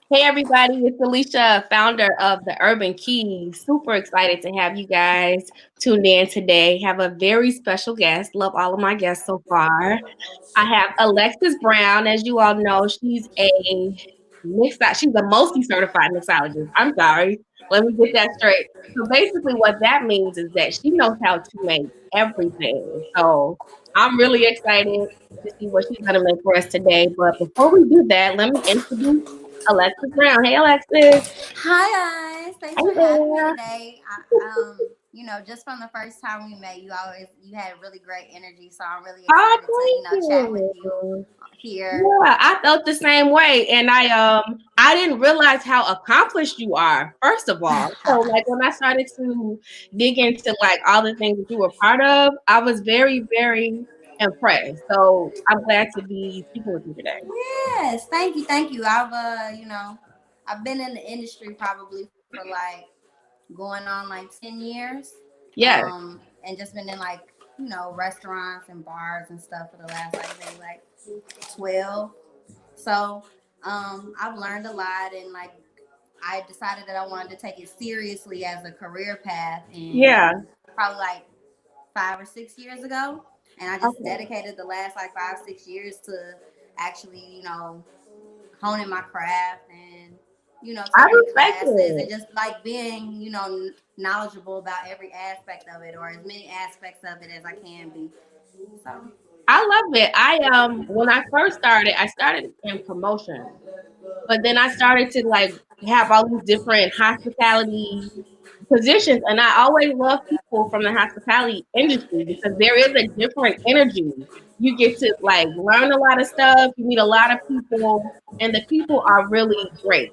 Hey everybody, it's Alicia, founder of the Urban Keys. Super excited to have you guys tuned in today. Have a very special guest. Love all of my guests so far. I have Alexis Brown. As you all know, she's a multi-certified mixologist. I'm sorry. Let me get that straight. So basically what that means is that she knows how to make everything. So I'm really excited to see what she's gonna make for us today. But before we do that, let me introduce Alexis Brown. Hey Alexis. Hi guys, thanks Hey for having me there. today. Just from the first time we met, you had really great energy, so I'm really Oh, excited to chat with thank you you. here. Yeah, I felt the same way, and I didn't realize how accomplished you are. First of all, so like when I started to dig into like all the things that you were part of, I was very impressed. So I'm glad to be speaking with you today. Yes, thank you. I've been in the industry probably for like going on like 10 years, Yes, and just been in like restaurants and bars and stuff for the last like maybe like 12. So I've learned a lot, and like I decided that I wanted to take it seriously as a career path, yeah, and probably like 5 or 6 years ago. And I just okay. dedicated the last like 5 6 years to actually honing my craft and I taking respect classes and it. just like being knowledgeable about every aspect of it, or as many aspects of it as I can be. So I love it. When I started in promotion. But then I started to like have all these different hospitality positions, and I always love people from the hospitality industry because there is a different energy. You get to like learn a lot of stuff. You meet a lot of people, and the people are really great.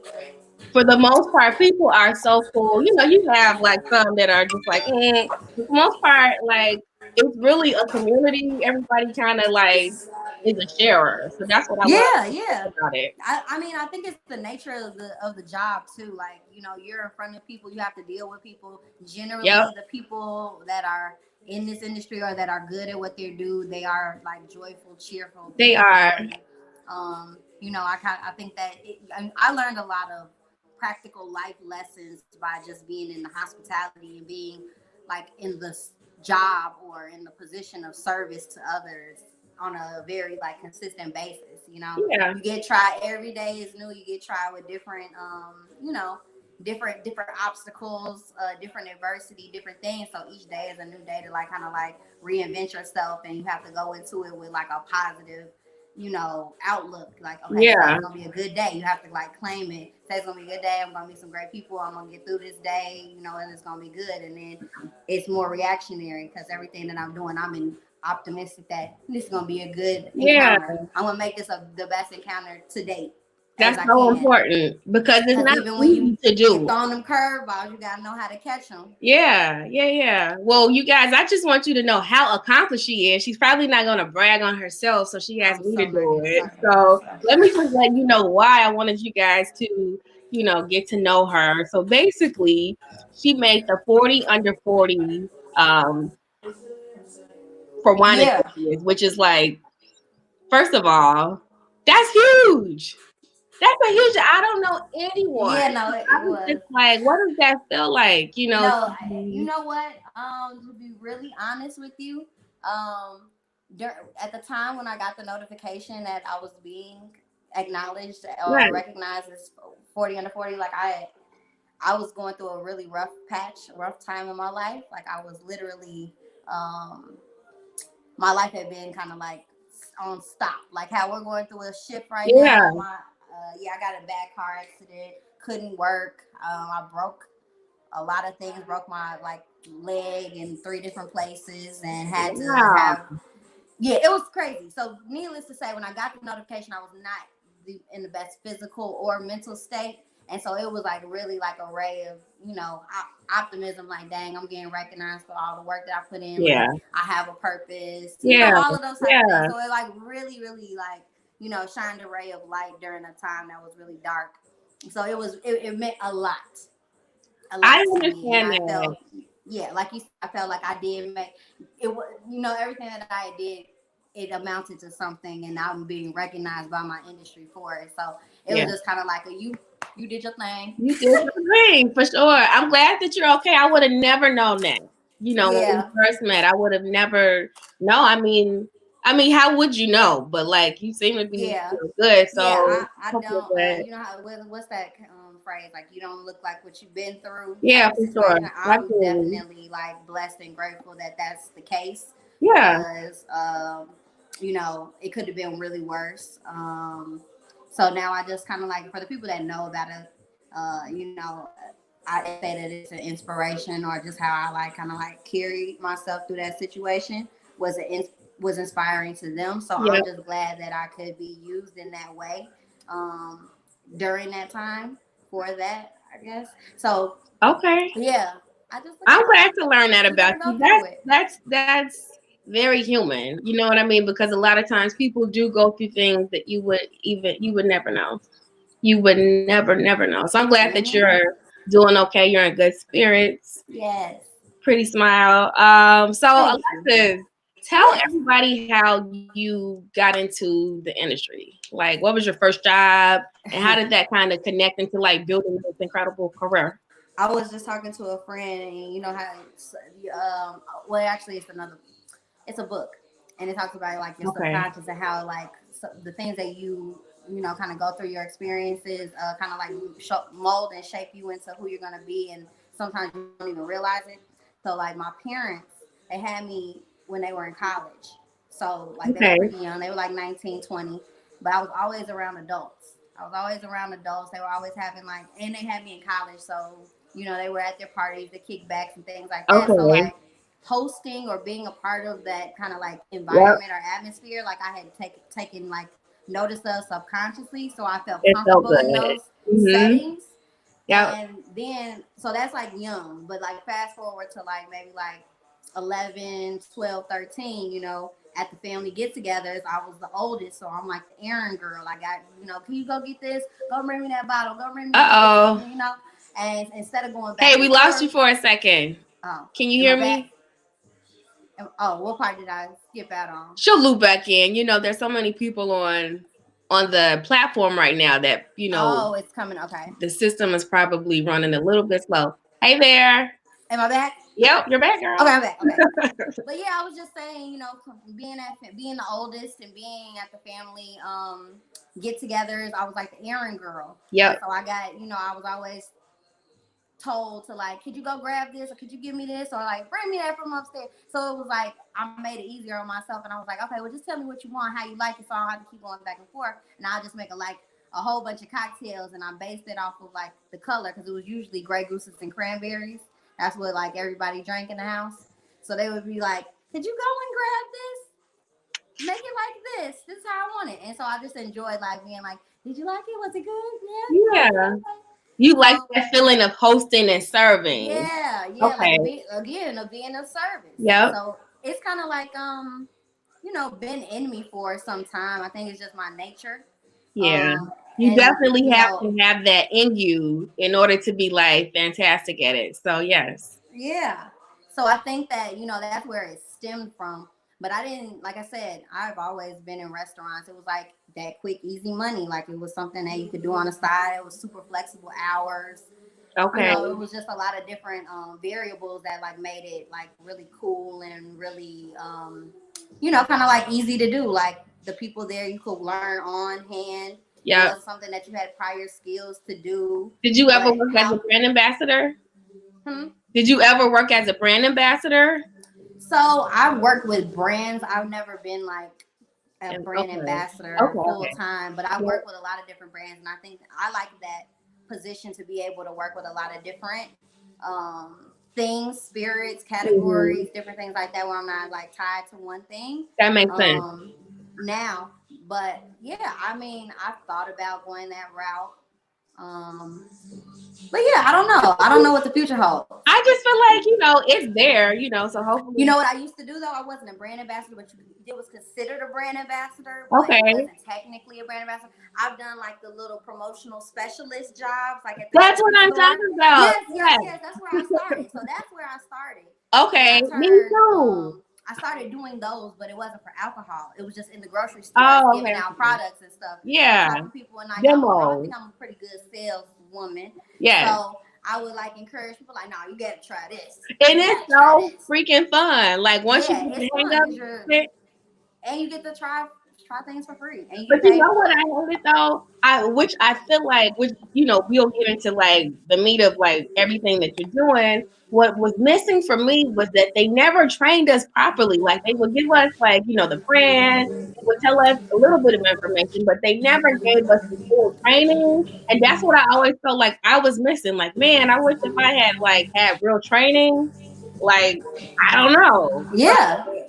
For the most part, people are so cool. You know, you have like some that are just like, for the most part, like it's really a community. Everybody kind of like is a sharer, so that's what I love yeah, yeah. about it. I think it's the nature of the job too. Like, you're in front of people, you have to deal with people. Yep, Generally, the people that are in this industry or that are good at what they do, they are like joyful, cheerful they people. are. And I think that I learned a lot of practical life lessons by just being in the hospitality and being like in the job or in the position of service to others on a very like consistent basis. Yeah. You get tried every day is new. You get tried with different different obstacles, different adversity, different things. So each day is a new day to like kind of like reinvent yourself, and you have to go into it with like a positive outlook. Like, okay, today's Yeah. gonna be a good day. You have to like claim it. Today's gonna be a good day. I'm gonna meet some great people. I'm gonna get through this day, and it's gonna be good. And then it's more reactionary because everything that I'm doing, I'm in optimistic that this is gonna be a good Yeah. encounter. I'm gonna make this the best encounter to date as That's I so can. important because it's Because not even when easy you to get do. thrown them curveballs, you gotta know how to catch them. Yeah. Well, you guys, I just want you to know how accomplished she is. She's probably not going to brag on herself, so she asked I'm me to so very do it. excited. So let me just let you know why I wanted you guys to, get to know her. So basically, she made the 40 under 40 um, for wine Yeah, enthusiasts, which is like, first of all, that's huge. That's a huge. I don't know anyone. yeah, no, I it was was. just like, what does that feel like? No, To you be, know what? To be really honest with you, um, at the time when I got the notification that I was being acknowledged or right. recognized as 40 under 40, like I was going through a really rough patch, rough time in my life. Like I was literally, um, my life had been kind of like on stop. Like how we're going through a shift right Yeah. now. I got a bad car accident, couldn't work. I broke a lot of things, broke my like leg in three different places, and had to Wow. have, yeah, it was crazy. So needless to say, when I got the notification, I was not in the best physical or mental state. And so it was like really like a ray of, optimism, like, dang, I'm getting recognized for all the work that I put in. Like Yeah. I have a purpose, Yeah. all of those type of things. Yeah. So it like really like, shined a ray of light during a time that was really dark. So it meant a I lot to me. And understand I that. felt, yeah, like you said, I felt like I did make it. Everything that I did, it amounted to something, and I'm being recognized by my industry for it. So it was Yeah. just kind of like a you You did your thing. You did your thing for sure. I'm glad that you're okay. I would have never known that. You know, when we Yeah. first met, I would have never. No, I mean, how would you know? But like, you seem to be Yeah. good, Yeah, so I hope you're don't. good. You know how what's that phrase? Like you don't look like what you've been through Yeah, type of for sure. situation. I'm Absolutely. definitely like blessed and grateful that that's the case Yeah. because it could have been really worse. So now I just kind of like for the people that know about it, I say that it's an inspiration or just how I like kind of like carried myself through that situation was was inspiring to them. So Yeah. I'm just glad that I could be used in that way um, during that time for that, I guess. So Okay. yeah, I just I'm glad to learn that you gotta about go you. through it. That's very human. You know what I mean? Because a lot of times people do go through things that you would never know. You would never know. So I'm glad that Mm-hmm. you're doing okay. You're in good spirits. Yes. Pretty smile. So Thank you. Alexis, tell Yes. everybody how you got into the industry. Like, what was your first job, and how did that kind of connect into like building this incredible career? I was just talking to a friend, and you know how, well, actually, it's a book, and it talks about like your Okay. subconscious and how like the things that you kind of go through your experiences, kind of like mold and shape you into who you're gonna be, and sometimes you don't even realize it. So like my parents, they had me when they were in college, so like they were Okay. pretty young. They were like 19, 20, but I was always around adults. I was always around adults. They were always having like, and they had me in college, so they were at their parties, the kickbacks and things like that. So Okay. like hosting or being a part of that kind of like Yep. environment or atmosphere, like I had taken like notice of subconsciously, so I felt It felt comfortable in good. those Mm-hmm. settings. Yep. And then so that's like young, but like fast forward to like maybe like 11, 12, 13, at the family get-togethers, I was the oldest, so I'm like the errand girl. I got, can you go get this? Go bring me that bottle. Go bring me Uh this. oh. And instead of going Hey, back we and lost forth, you for a second. oh, Can you am I hear back? me? Oh, what part did I skip out on? She'll loop back in. You know, there's so many people on the platform right now that Oh, it's coming. Okay. the system is probably running a little bit slow. Hey there. Am I back? Yep, you're back, Okay, girl. I'm back. Okay. But yeah, I was just saying, being the oldest and being at the family get-togethers, I was like the errand girl, and Yep. so I got, I was always told to like, could you go grab this or could you give me this or like bring me that from upstairs. So it was like I made it easier on myself, and I was like, okay, well just tell me what you want, how you like it, so I don't have to keep going back and forth, and I'll just make a whole bunch of cocktails, and I based it off of like the color because it was usually Grey Gooses and cranberries. That's what like everybody drank in the house. So they would be like, could you go and grab this? Make it like this. This is how I want it. And so I just enjoyed like being like, did you like it? Was it good? Yeah, you like it? Yeah. Okay. You like So that feeling of hosting and serving. yeah, like Okay. of being of service. Yep. So it's kind of like been in me for some time. I think it's just my nature. Yeah. Um, You and definitely have to have that in you in order to be like fantastic at it. So yes. yeah. So I think that that's where it stemmed from. But I didn't, like I said, I've always been in restaurants. It was like that quick, easy money. Like it was something that you could do on the side. It was super flexible hours. Okay. It was just a lot of different variables that like made it like really cool and really kind of like easy to do. Like the people there, you could learn on hand. It Yep. wasn't something that you had prior skills to do. Did you ever But work as a brand ambassador? hmm? Did you ever work as a brand ambassador? So I worked with brands. I've never been like a brand Okay. ambassador full Okay. time, but I Yep. work with a lot of different brands, and I think I like that position to be able to work with a lot of different things, spirits, Mhm. categories, different things like that, where I'm not like tied to one thing. That makes sense. Now, but yeah, I mean, I've thought about going that route. Um, but yeah, I don't know. I don't know what the future holds. I just feel like, it's there, so You hopefully. know what I used to do though? I wasn't a brand ambassador, but it was considered a brand ambassador, but it Okay. wasn't technically a brand ambassador. I've done like the little promotional specialist jobs, like at the That's what grocery I'm store. talking about. Yes, yes, Yeah. yes. That's where I started. So that's where I started, and Okay. I Me turned. too. I started doing those, but it wasn't for alcohol. It was just in the grocery stores, Oh, giving okay. out products and stuff, and Yeah. talking to people. And like, I Demos. think I'm a pretty good woman. Yeah. So I would like encourage people like, nah, you gotta try this. And You it's gotta try so this. freaking fun. Like once you Yeah, get the it's hang fun of because you're it. and you get to try things for free and you But get you paid know for what it. I hated though? Which I feel like, which we'll get into like the meat of like everything that you're doing. What was missing for me was that they never trained us properly. Like they would give us like the brand, they would tell us a little bit of information, but they never gave us the full training. And that's what I always felt like I was missing. Like, man, I wish if I had like had real training. Like, I don't know. But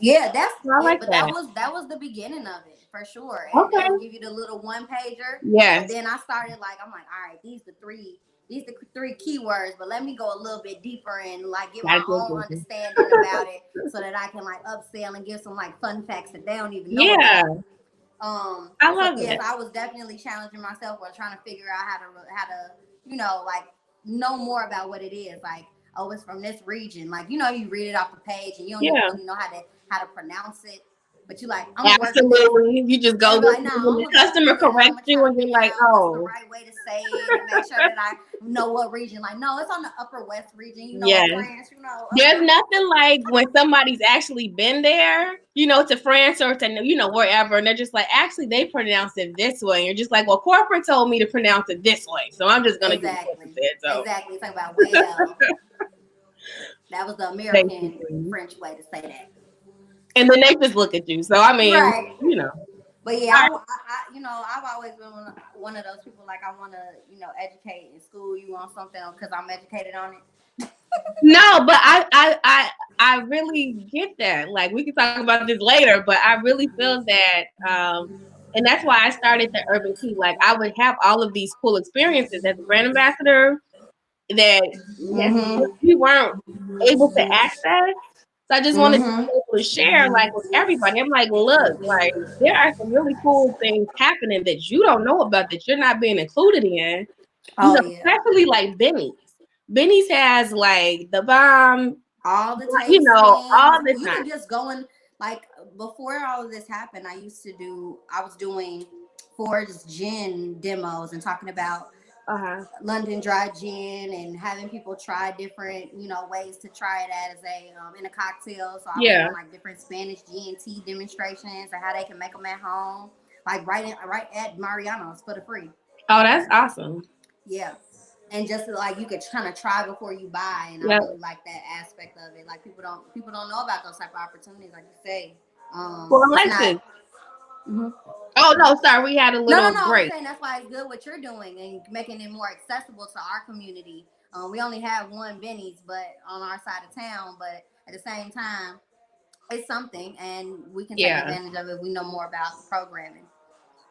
Yeah, that's I it. like But that. that was the beginning of it for sure. And they Okay. would give you the little one pager. But Yes. then I started like I'm like, all right, these the three keywords. But let me go a little bit deeper and like get Gotta my get own busy. understanding about it, so that I can like upsell and give some like fun facts that they don't even know Yeah. about. I So love yes, it. I was definitely challenging myself or trying to figure out how to like know more about what it is. Like, oh, it's from this region. Like, you read it off the page and you don't even Yeah. really know how to pronounce it. But you like, I'm gonna work with this. Absolutely. You just And go be like, listen no, when I'm the gonna go customer through it and I'm corrects gonna you try to and you're figure like, out what's the oh, right way to say it and make sure that I know what region. Like, no, it's on the upper west region, yes. France, There's nothing like when somebody's actually been there, to France or to, wherever. And they're just like, actually, they pronounce it this way. And you're just like, well, corporate told me to pronounce it this way. So I'm just going to do what corporate Exactly. said. So Exactly. Talk about well. That was the American basically. French way to say that. And then they just look at you. So, I mean, Right. But yeah, All right. I've always been one of those people like I want to, educate and school you on something because I'm educated on it. No, but I really get that. Like we can talk about this later, but I really feel that and that's why I started the Urban Tea. Like I would have all of these cool experiences as a brand ambassador that Mm-hmm. we weren't able to access. So I just wanted to Mm-hmm. be able to share like with everybody. I'm like, look, like there are some really cool things happening that you don't know about that you're not being included in. Oh yeah. Especially like Benny's. Benny's has like the bomb, All the all tastings. the You time. can just go and like before all of this happened, I was doing Ford's gin demos and talking about Uh-huh. London dry gin and having people try different, ways to try it as in a cocktail. So I was Yeah. doing like different Spanish G&T demonstrations and how they can make them at home, like right at Mariano's for the free. Oh, that's awesome. Yeah. And just like you could kind of try before you buy, and I Yeah. really like that aspect of it. Like people don't know about those type of opportunities, like you say. Well, It's not. Alexis. Mhm. Oh no, sorry, we had a No, no, little no. I'm just break. saying that's why it's good what you're doing and making it more accessible to our community. We only have one Benny's, but on our side of town. But at the same time, it's something, and we can take Yeah. advantage of it if we know more about the programming.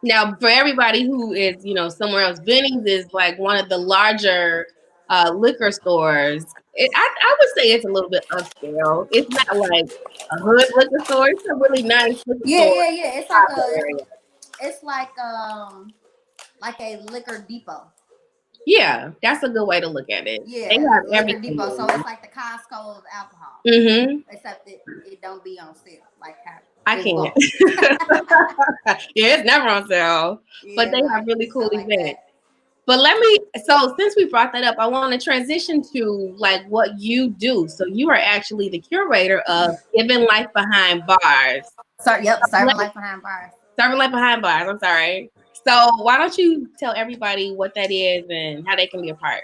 Now, for everybody who is, somewhere else, Benny's is like one of the larger liquor stores. I would say it's a little bit upscale. It's not like a hood liquor store. It's a really nice liquor Yeah, store yeah, in yeah. It's the like Chicago area. it's like a liquor depot. Yeah, that's a good way to look at it. They Yeah, have liquor depot. So everything. it's like the Costco of alcohol, Mm-hmm. except it don't be on sale like how I it's can't. bulk. Yeah, it's never on sale, but Yeah, they have really cool I like events. that. But so since we brought that up, I want to transition to like what you do. So you are actually the curator of Giving Life Behind Bars. So yep, serving Like, life behind bars. Serving Life Behind Bars, I'm sorry. So why don't you tell everybody what that is and how they can be a part?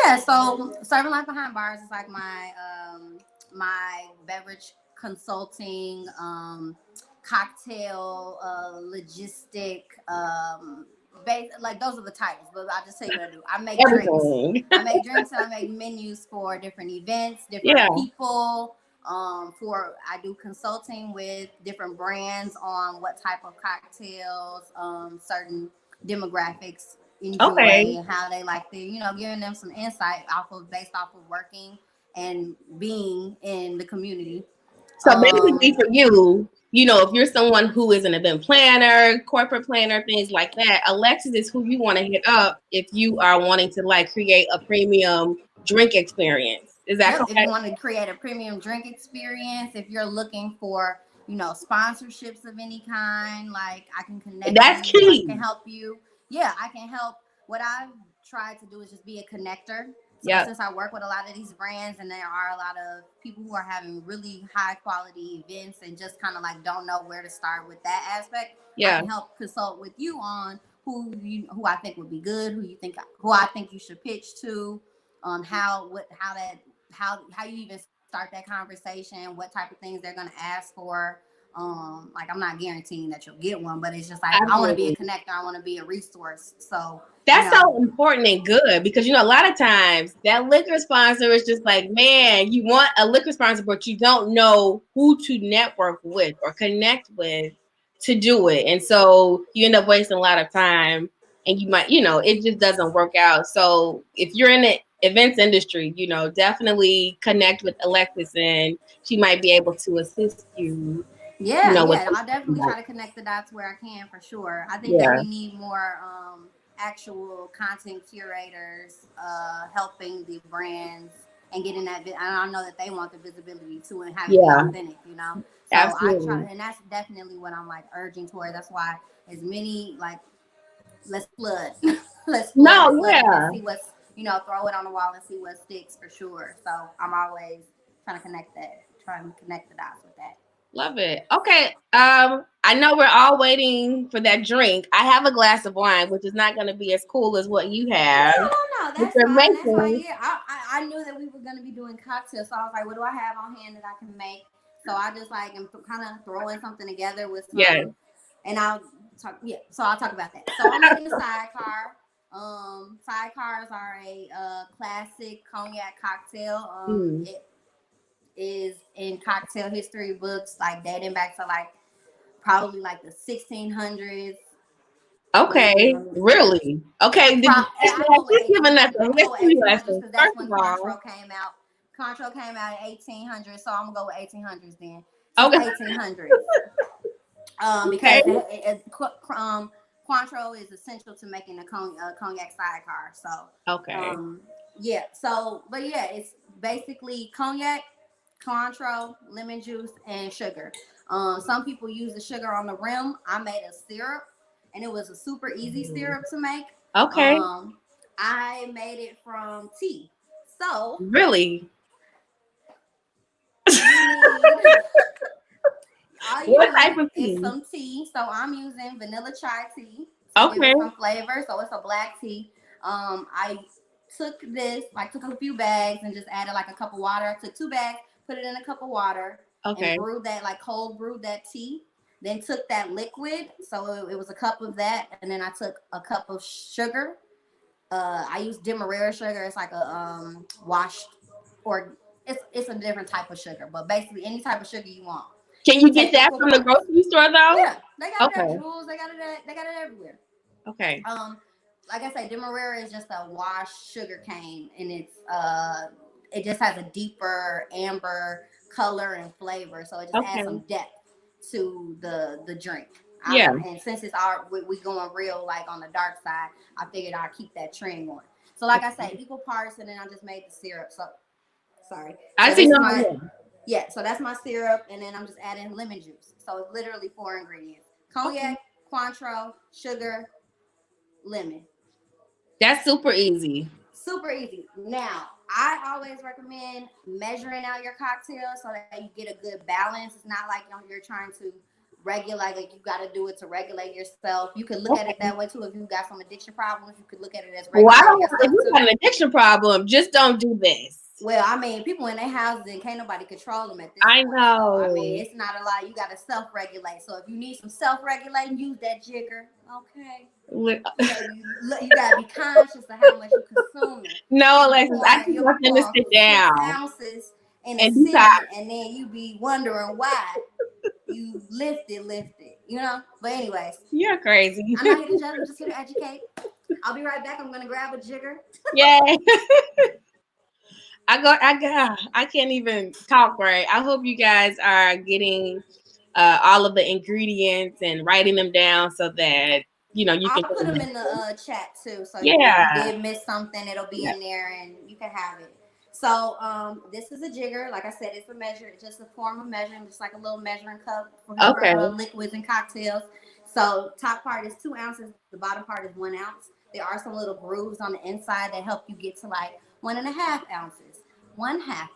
Yeah, so serving life behind bars is like my beverage consulting, cocktail, logistic, like those are the titles. But I'll just tell you what I do. I make drinks. Everything. I make drinks and I make menus for different events, different Yeah. people. I do consulting with different brands on what type of cocktails, certain demographics enjoy Okay. and how they like to, giving them some insight based off of working and being in the community. So basically, Um, for you, if you're someone who is an event planner, corporate planner, things like that, Alexis is who you want to hit up if you are wanting to like create a premium drink experience. Is that Yep. If you correct? want to create a premium drink experience, if you're looking for, sponsorships of any kind, like I can connect That's you, I key. can help you. Yeah, I can help what I've tried to do is just be a connector. So Yep. since I work with a lot of these brands and there are a lot of people who are having really high quality events and just kind of like don't know where to start with that aspect, I Yeah. can help consult with you on who I think would be good, who I think you should pitch to, how you even start that conversation, what type of things they're gonna ask for. Like I'm not guaranteeing that you'll get one, but it's just like I want to be a Absolutely. connector. I want to be a resource. So That's so important and good because, a lot of times that liquor sponsor is just like, man, you want a liquor sponsor, but you don't know who to network with or connect with to do it. And so you end up wasting a lot of time and you might, it just doesn't work out. So if you're in the events industry, definitely connect with Alexis and she might be able to assist you, with I'll definitely try to connect the dots where I can for sure. I think that yeah. we need more actual content curators helping the brands and getting that. And I know that they want the visibility too and have it be Yeah. authentic. So I try, Absolutely. and that's definitely what I'm like urging toward. That's why as many like let's flood, let's flood No, it, flood it, and yeah. see what's throw it on the wall and see what sticks for sure. So I'm always trying to connect the dots with that. Love it. Okay. I know we're all waiting for that drink. I have a glass of wine, which is not going to be as cool as what you have. No. But That's you're fine. That's fine. making. Yeah, I knew that we were gonna be doing cocktails, so I was like, what do I have on hand that I can make? So I just like am kind of throwing something together with Yes. some, and I'll talk. Yeah, so I'll talk about that. So I'm making a sidecar. Sidecars are a classic cognac cocktail. Mm. It is in cocktail history books, like dating back to like probably like the 1600s. Okay. Really? Okay. I go with She's giving us 1800s. a I'm gonna go with history 1800s lesson. because First that's when of all. Cointreau came out. Cointreau came out in 1800s, so I'm gonna go with 1800s then. So Okay. 1800s, Okay. because Cointreau is essential to making a cognac sidecar. So, Okay. yeah. So, but yeah, it's basically cognac, Cointreau, lemon juice, and sugar. Some people use the sugar on the rim. I made a syrup, and it was a super easy syrup to make. Okay. Um, I made it from tea. So Really? you need all you What type need of is tea? some tea. So I'm using vanilla chai tea to give Okay. it some flavor. So it's a black tea. I took a few bags and just added like a cup of water. I took 2 bags, put it in a cup of water, and Okay. cold brewed that tea. Then took that liquid, so it was a cup of that, and then I took a cup of sugar. I use Demerara sugar. It's like a washed, or it's a different type of sugar, but basically any type of sugar you want. Can you get Take that equal from the parts. grocery store though? Yeah, they got it at Okay. Jewels. They got it everywhere. Okay. Like I say, Demerara is just a washed sugar cane, and it just has a deeper amber color and flavor, so it just adds Okay. some depth to the drink. Yeah. And since we going real like on the dark side, I figured I'd keep that trend going. So like I say, equal parts, and then I just made the syrup. So sorry. I So see this is no. my so that's my syrup, and then I'm just adding lemon juice. So it's literally 4 ingredients: Okay. cognac, Cointreau, sugar, lemon. That's super easy. Super easy. Now, I always recommend measuring out your cocktail so that you get a good balance. It's not like you're trying to regulate, like you got to do it to regulate yourself. You can look at it Okay. that way too. If you got some addiction problems, you could look at it as Well, I regulating don't. If yourself you too. got an addiction problem, just don't do this. Well, I mean, people in their houses and can't nobody control them at this I point. So, I mean, know. it's not a lot. You got to self-regulate. So, if you need some self-regulating, use that jigger. Okay. You gotta be conscious of how much you're consuming. No, Alexis, I just You'll be want them to pouring sit 6 down ounces in a and sitting, detox. and then you be wondering why you lifted. But anyways, You're crazy. I'm not here to judge. I'm just here to educate. I'll be right back. I'm gonna grab a jigger. Yay. I can't even talk right. I hope you guys are getting all of the ingredients and writing them down so that you I'll can. put them in the chat too. So if you Yeah. did miss something, it'll be Yeah. in there, and you can have it. So this is a jigger. Like I said, it's a measure. It's just a form of measuring, just like a little measuring cup for Okay. liquids and cocktails. So top part is 2 ounces. The bottom part is 1 ounce. there are some little grooves on the inside that help you get to like 1.5 ounces, half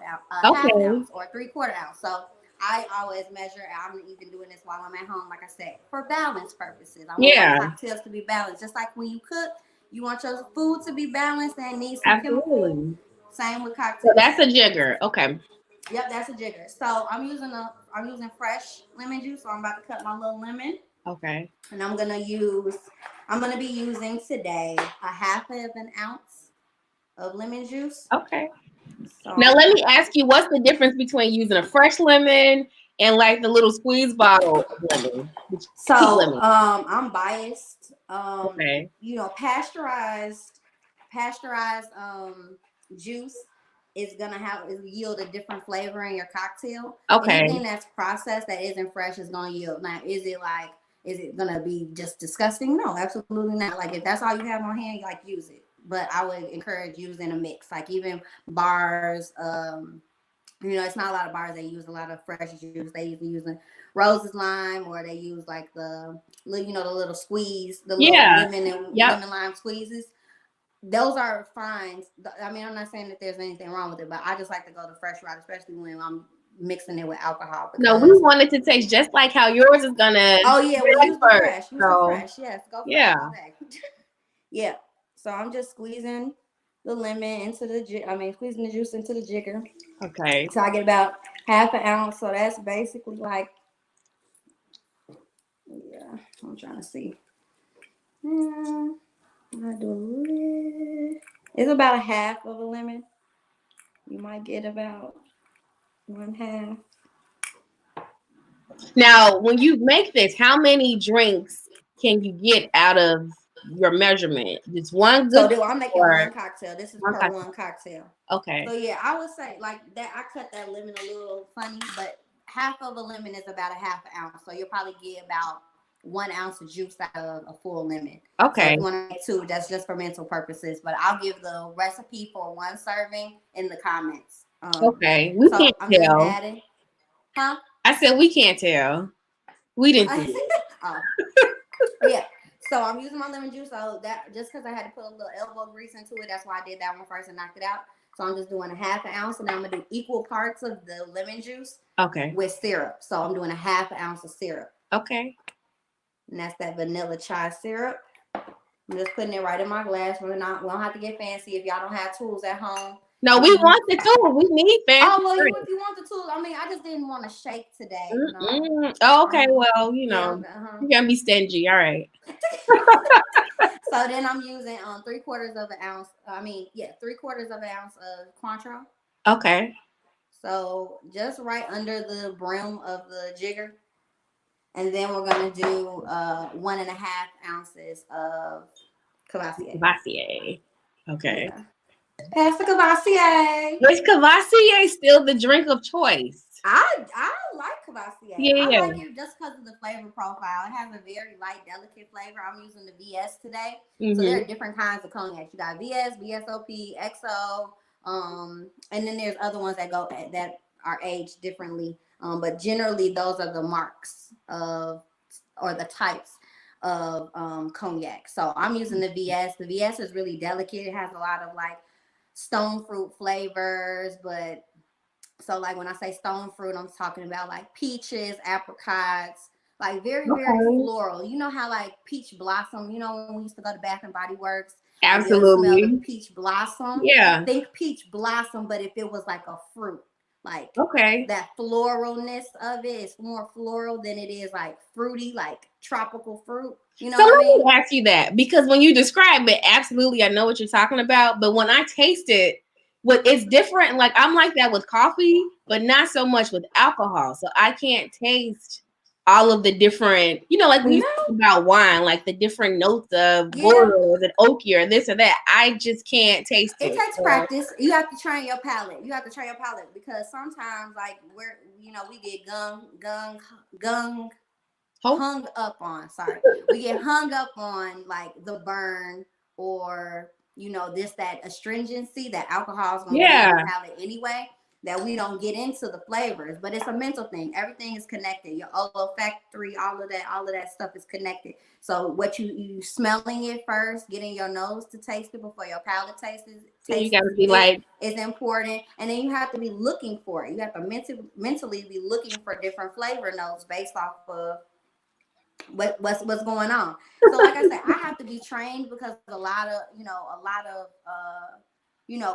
Okay. ounce, or 3/4 ounce. So I always measure. I'm even doing this while I'm at home, like I said, for balance purposes. I want my Yeah, cocktails to be balanced, just like when you cook, you want your food to be balanced and need some chemical. absolutely. Same with So cocktails. that's a jigger. Okay. Yep, that's a jigger. So I'm using fresh lemon juice. So I'm about to cut my little lemon, Okay. and I'm gonna be using today a half of an ounce of lemon juice. Okay. Now So let me ask you, what's the difference between using a fresh lemon and like the little squeeze bottle of lemon, the cheap so lemon? I'm biased. Okay. Pasteurized juice is gonna yield a different flavor in your cocktail. Okay. Anything that's processed that isn't fresh is gonna yield. Now, is it gonna be just disgusting? No, absolutely not. Like if that's all you have on hand, like use it. But I would encourage using a mix. Like even bars, it's not a lot of bars that use a lot of fresh juice. They usually using Rose's lime, or they use like the little squeeze, the little Yeah. lemon and Yep. lemon lime squeezes. Those are fine. I mean, I'm not saying that there's anything wrong with it, but I just like to go the fresh route, especially when I'm mixing it with alcohol. No, we Because want it to taste just like how yours is gonna oh yeah, well taste use the first. fresh, So yes, go fresh yeah. all day. Yeah. So I'm just squeezing the lemon into squeezing the juice into the jigger. Okay. So I get about half an ounce. So that's basically like, yeah, I'm trying to see. I do it. It's about a half of a lemon. You might get about one half. Now, when you make this, how many drinks can you get out of your measurement? Just one good I'm making or one cocktail. This is one per cocktail? one cocktail. Okay. So yeah, I would say like that. I cut that lemon a little funny, but half of a lemon is about a half an ounce. So you'll probably get about 1 ounce of juice out of a full lemon. So if Okay. you want to make two, that's just for mental purposes. But I'll give the recipe for one serving in the comments. Okay. We So can't I'm just tell. adding, huh? I said we can't tell. We didn't see it. Oh, yeah. So I'm using my lemon juice. So that just because I had to put a little elbow grease into it, that's why I did that one first and knocked it out. So I'm just doing a half an ounce, and I'm gonna do equal parts of the lemon juice Okay. with syrup. So I'm doing a half an ounce of syrup, Okay. and that's that vanilla chai syrup. I'm just putting it right in my glass. We don't have to get fancy if y'all don't have tools at home. No, we want the tool. We need fancy Oh well, drinks. if you want the tools, I just didn't want to shake today. Oh, okay. Well, Yeah. you can't be stingy. All right. So then I'm using 3/4 of an ounce. 3/4 of an ounce of Cointreau. Okay. So just right under the brim of the jigger, and then we're gonna do 1.5 ounces of Cavassier. Cavassier. Okay. Yeah. Pass the Cavassier. Is Cavassier still the drink of choice? I like Cavassier. Yeah. I like it just because of the flavor profile. It has a very light, delicate flavor. I'm using the VS today. Mm-hmm. So there are different kinds of cognac. You got VS, VSOP, XO, and then there's other ones that are aged differently. But generally those are the marks or the types of cognac. So I'm using the VS. The VS is really delicate. It has a lot of like stone fruit flavors, but so like when I say stone fruit, I'm talking about like peaches, apricots, like very, very floral. You know how like peach blossom, when we used to go to Bath and Body Works, Absolutely. And you'll smell the peach blossom. Yeah. Think peach blossom, but if it was like a fruit, like that floralness of it is more floral than it is like fruity, like tropical fruit. You know what I mean? Let me ask you that, because when you describe it, absolutely, I know what you're talking about. But when I taste it, it's different. Like I'm like that with coffee, but not so much with alcohol. So I can't taste all of the different, like when you talk about wine, like the different notes of boils and oaky or this or that. I just can't taste it. It takes practice. You have to train your palate. Because sometimes, like we get hung up on. Sorry, we get hung up on like the burn or that astringency that alcohol is going to give your palate anyway. that we don't get into the flavors, but it's a mental thing. Everything is connected. Your olfactory, all of that stuff is connected. So what you smelling it first, getting your nose to taste it before your palate So you tastes gotta be it like, is important. And then you have to be looking for it. You have to mentally be looking for different flavor notes based off of what's going on. So like I said, I have to be trained because a lot of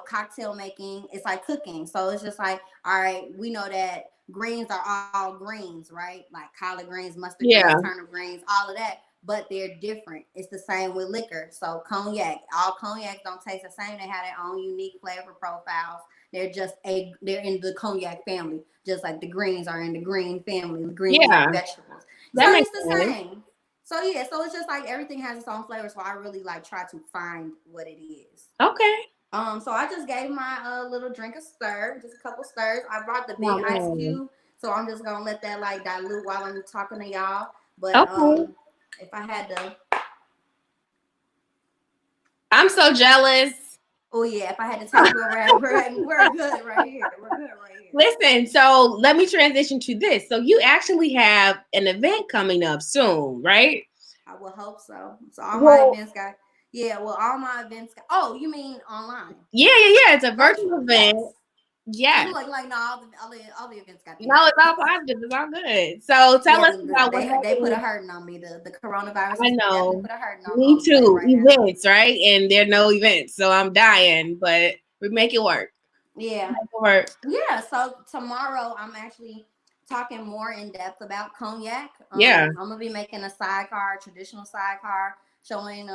cocktail making, it's like cooking. So it's just like, all right, we know that greens are all greens, right? Like collard greens, mustard greens, yeah, turnip greens, all of that. But they're different. It's the same with liquor. So cognac, all cognacs don't taste the same. They have their own unique flavor profiles. They're in the cognac family, just like the greens are in the green family, the green leafy yeah, vegetables. that So makes it's the sense. same. So yeah, so it's just like everything has its own flavor. So I really like try to find what it is. Okay. So I just gave my little drink a stir, just a couple stirs. I brought the big Oh, ice man. cube, so I'm just gonna let that like dilute while I'm talking to y'all. But Okay. if I had to, I'm so jealous. oh yeah, if I had to taste, we're good right here. We're good right here. Listen, so let me transition to this. So you actually have an event coming up soon, right? I will hope so. So all my Well, events got, yeah. Well, all my events got. Oh, you mean online? yeah. It's a virtual Virtual, event. yes. I'm Yes. like no, all the events got the No, it's all invite. positive. It's all good. So tell Yeah, us about what's they put a happening. hurting on me. The coronavirus I has definitely know. put a hurting Me on the plate too. right now. Events, right? And there are no events. So I'm dying, but we make it work. Yeah, Make it work. yeah. So tomorrow I'm actually talking more in depth about cognac. Yeah. I'm gonna be making a sidecar, traditional sidecar, showing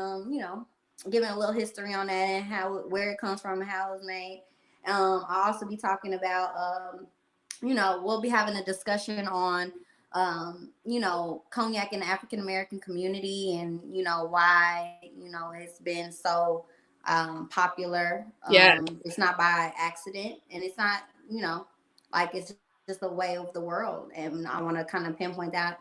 giving a little history on that and where it comes from and how it was made. I'll also be talking about we'll be having a discussion on cognac in the African American community and why it's been so popular. Yeah. It's not by accident, and it's not like it's just a way of the world. And I want to kind of pinpoint that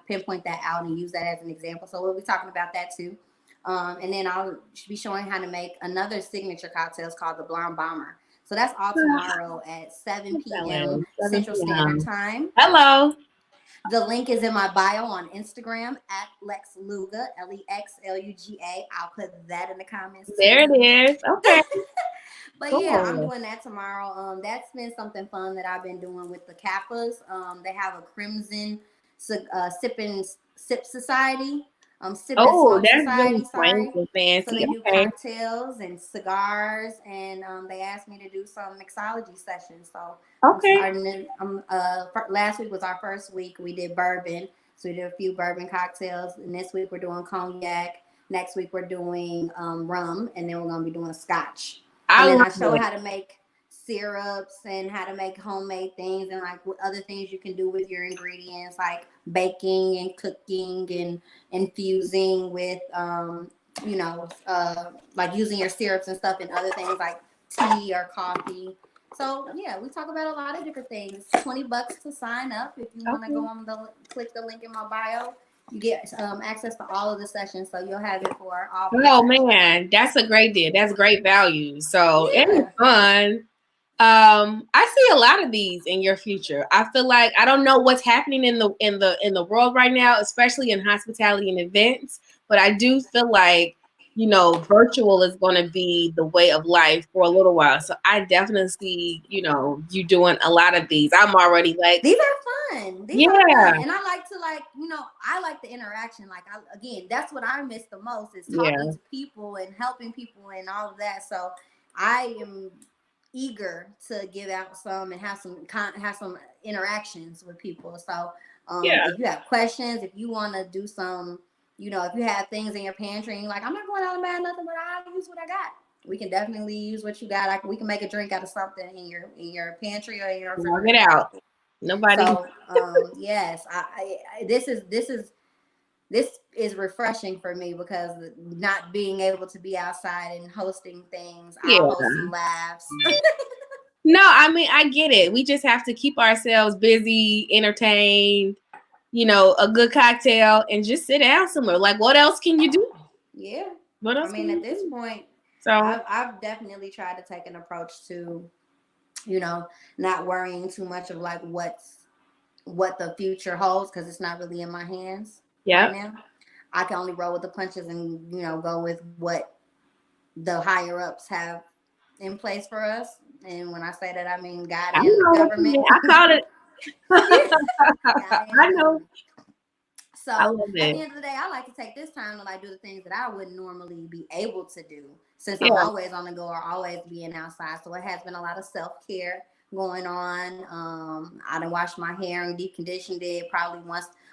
out and use that as an example. So we'll be talking about that too. And then I'll be showing how to make another signature cocktails called the Blonde Bomber. So that's all tomorrow at 7 p.m. 7 Central Standard p.m. Time. Hello. The link is in my bio on Instagram at Lex Luga, LEXLUGA. I'll put that in the comments There it too. is. Okay. But yeah, I'm Cool. doing that tomorrow. That's been something fun that I've been doing with the Kappas. They have a Crimson Sip and Sip Society. Sip and Oh, Smoke that's really Society, quaint sorry. and So fancy. they do Okay. cocktails and cigars, and they asked me to do some mixology sessions. So I'm Okay. starting it. Last week was our first week. We did bourbon, so we did a few bourbon cocktails, and this week we're doing cognac. Next week we're doing rum, and then we're gonna be doing scotch. And I then love I show it. how to make syrups and how to make homemade things and like other things you can do with your ingredients, like baking and cooking and infusing with like using your syrups and stuff and other things like tea or coffee. So yeah, we talk about a lot of different things. $20 to sign up if you want to Okay. go on click the link in my bio. You get access to all of the sessions, so you'll have it for all 4 Oh sessions. man, that's a great deal. That's great value. So it is Yeah. fun. I see a lot of these in your future. I feel like I don't know what's happening in the world right now, especially in hospitality and events, but I do feel like virtual is going to be the way of life for a little while. So I definitely see you doing a lot of these. I'm already like, These are fun. These are yeah, fun. And I like to I like the interaction. Like again, that's what I miss the most is talking yeah, to people and helping people and all of that. So I am eager to give out some and have some interactions with people. So yeah. if you have questions, if you want to do some, if you have things in your pantry and you're like, I'm not going out and buy nothing, but I use what I got. We can definitely use what you got. We can make a drink out of something in your pantry or in your Knock it refrigerator. out. Nobody. So yes, this is refreshing for me because not being able to be outside and hosting things, I'll Yeah. host some laughs. No, I mean, I get it. We just have to keep ourselves busy, entertained, a good cocktail, and just sit down somewhere. Like, what else can you do? Yeah, What I else can mean, at you this do? point, So, I've definitely tried to take an approach to you know, not worrying too much of like what the future holds, because it's not really in my hands right Yep. now. I can only roll with the punches and, you know, go with what the higher ups have in place for us. And when I say that, I mean God I and the know what you government. mean. I called it. God and I the know. government. I So love at the it. end of the day, I like to take this time to like do the things that I wouldn't normally be able to do, since I'm Yeah. always on the go or always being outside. So it has been a lot of self care going on. I done washed my hair and deep conditioned it probably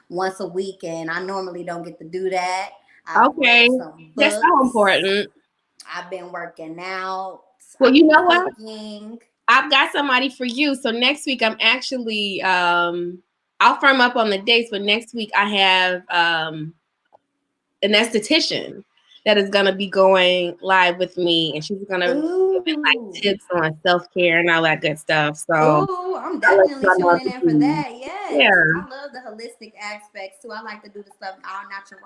once a week, and I normally don't get to do that. I've Okay. read some That's so books. important. I've been working out. Well, I've you been know what? cooking. I've got somebody for you. So next week I'm actually I'll firm up on the dates, but next week I have an esthetician that is gonna be going live with me, and she's gonna be giving like Ooh. tips on self-care and all that good stuff. So Ooh, I'm I'll let definitely you know if tuning you in for can. that. Yes. Yeah. I love the holistic aspects too. I like to do the stuff all natural.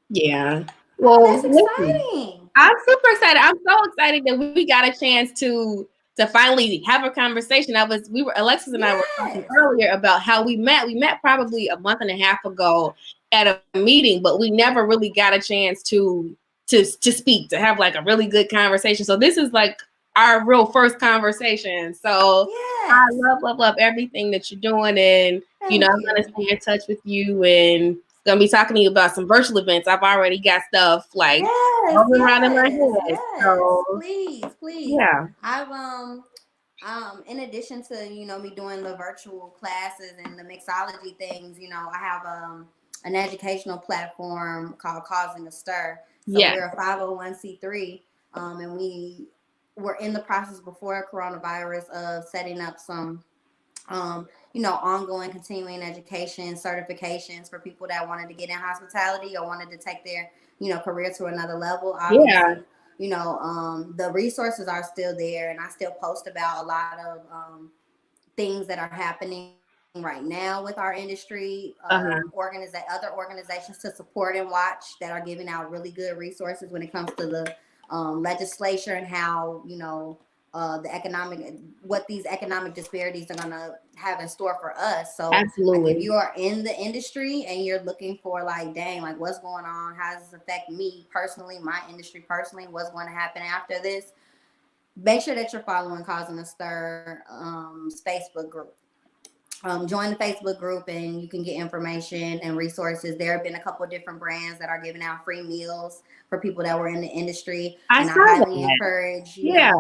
Yeah. Oh, Well, that's listen, exciting. I'm super excited. I'm so excited that we got a chance to finally have a conversation. Alexis and I were talking Yes. earlier about how we met. We met probably a month and a half ago at a meeting, but we never really got a chance to speak, to have like a really good conversation. So this is like our real first conversation. So I Yes. love everything that you're doing, and Thank I'm gonna you. stay in touch with you and gonna be talking to you about some virtual events. I've already got stuff like Yes, rolling around in my yes, head. yes. So Please, please. yeah. I've in addition to, you know, me doing the virtual classes and the mixology things, you know, I have an educational platform called Causing a Stir. So Yeah. we're a 501c3, and we were in the process before coronavirus of setting up some you know, ongoing continuing education certifications for people that wanted to get in hospitality or wanted to take their, you know, career to another level. Yeah. Obviously, you know, the resources are still there, and I still post about a lot of things that are happening right now with our industry. Uh-huh. Other organizations to support and watch that are giving out really good resources when it comes to the legislature and how, you know, the economic what these economic disparities are gonna have in store for us. So like if Absolutely. you are in the industry and you're looking for like, dang, like what's going on? How does this affect me personally, my industry personally? What's going to happen after this? Make sure that you're following Causing a Stir Facebook group. Join the Facebook group and you can get information and resources. There have been a couple of different brands that are giving out free meals for people that were in the industry, I and I saw highly that. encourage, Yeah.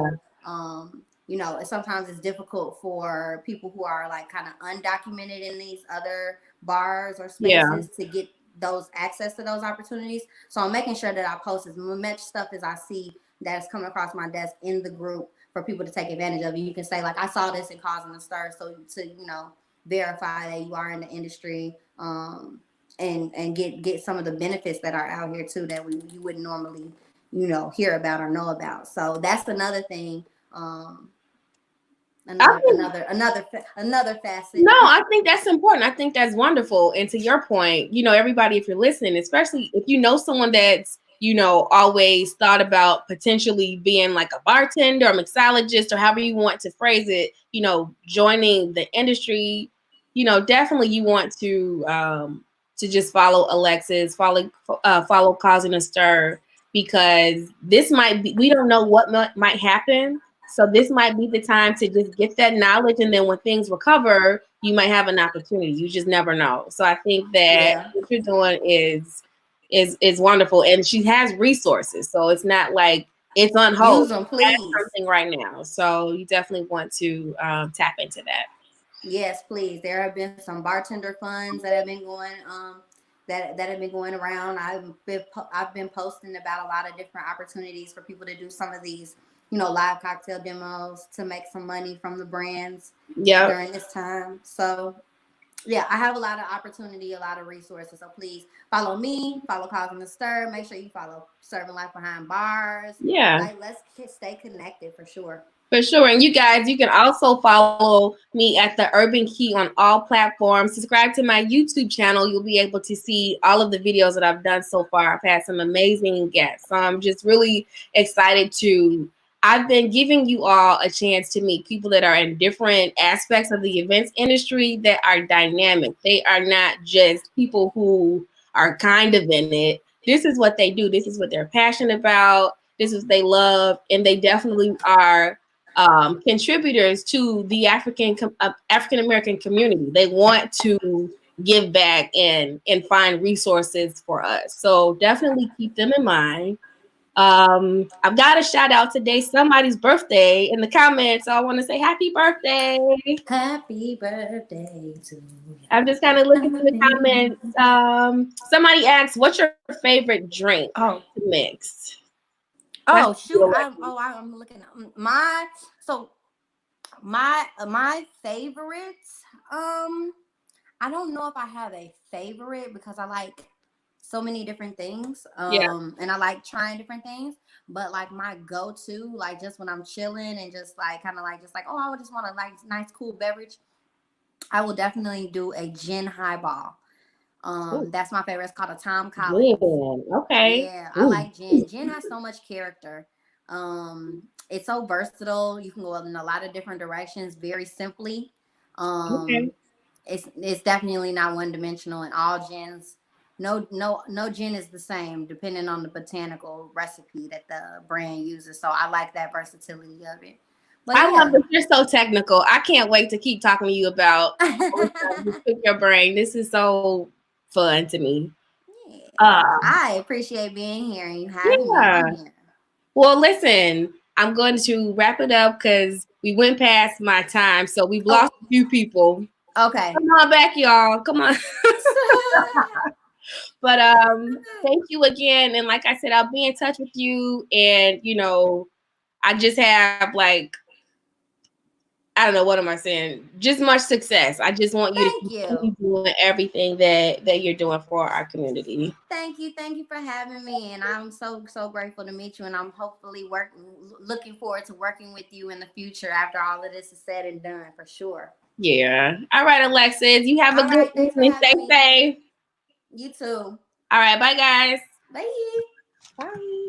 you know, sometimes it's difficult for people who are like kind of undocumented in these other bars or Yeah. spaces to get those access to those opportunities. So I'm making sure that I post as much stuff as I see that's coming across my desk in the group for people to take advantage of. You can say like, I saw this in Causing a Stir, so to, you know, verify that you are in the industry, and get some of the benefits that are out here too that you wouldn't normally, you know, hear about or know about. So that's another thing. I Another think another another another facet. no, I think that's important. I think that's wonderful. And to your point, everybody, if you're listening, especially if you know someone that's, always thought about potentially being like a bartender or mixologist or however you want to phrase it, joining the industry, definitely you want to just follow Alexis, follow Causing a Stir, because this might be, we don't know what might happen. So this might be the time to just get that knowledge, and then when things recover, you might have an opportunity. You just never know. So I think that Yeah. what you're doing is wonderful, and she has resources, so it's not like it's on hold. Use them, She has please. something right now, so you definitely want to tap into that. Yes, please. There have been some bartender funds that have been going that have been going around. I've been posting about a lot of different opportunities for people to do some of these, you know, live cocktail demos to make some money from the brands Yep. during this time. So yeah, I have a lot of opportunity, a lot of resources. So please follow me, follow Causing the Stir. Make sure you follow Serving Life Behind Bars. Yeah. Like, let's stay connected for sure. For sure. And you guys, you can also follow me at the Urban Key on all platforms. Subscribe to my YouTube channel. You'll be able to see all of the videos that I've done so far. I've had some amazing guests. So I'm just really excited to I've been giving you all a chance to meet people that are in different aspects of the events industry that are dynamic. They are not just people who are kind of in it. This is what they do. This is what they're passionate about. This is what they love, and they definitely are contributors to the African American community. They want to give back and find resources for us. So definitely keep them in mind. I've got a shout out today, somebody's birthday in the comments. So I want to say happy birthday. Happy birthday to you. I'm just kind of looking through the comments. Somebody asked, "What's your favorite drink to mix?" Oh shoot! I'm looking at my favorites. I don't know if I have a favorite because I like so many different things. And I like trying different things. But like my go-to, like just when I'm chilling and just like kind of like just like, oh, I would just want a nice cool beverage. I will definitely do a gin highball. That's my favorite. It's called a Tom Collins. Okay. Yeah, I like gin. Gin has so much character. It's so versatile. You can go in a lot of different directions very simply. It's definitely not one dimensional, and all gins. No gin is the same depending on the botanical recipe that the brand uses. So I like that versatility of it. But I love that you're so technical. I can't wait to keep talking to you about pick your brain. This is so fun to me. I appreciate being here and you having me on here. Well, listen, I'm going to wrap it up because we went past my time, so we've lost a few people. Okay, come on back, y'all. Come on. But thank you again, and like I said, I'll be in touch with you. And I just have like, I don't know, what am I saying? Just much success. I just want you to keep doing everything that you're doing for our community. Thank you for having me, and I'm so grateful to meet you. And I'm hopefully looking forward to working with you in the future after all of this is said and done, for sure. Yeah. All right, Alexis. You have a good evening. Stay safe. You too. All right. Bye, guys. Bye. Bye.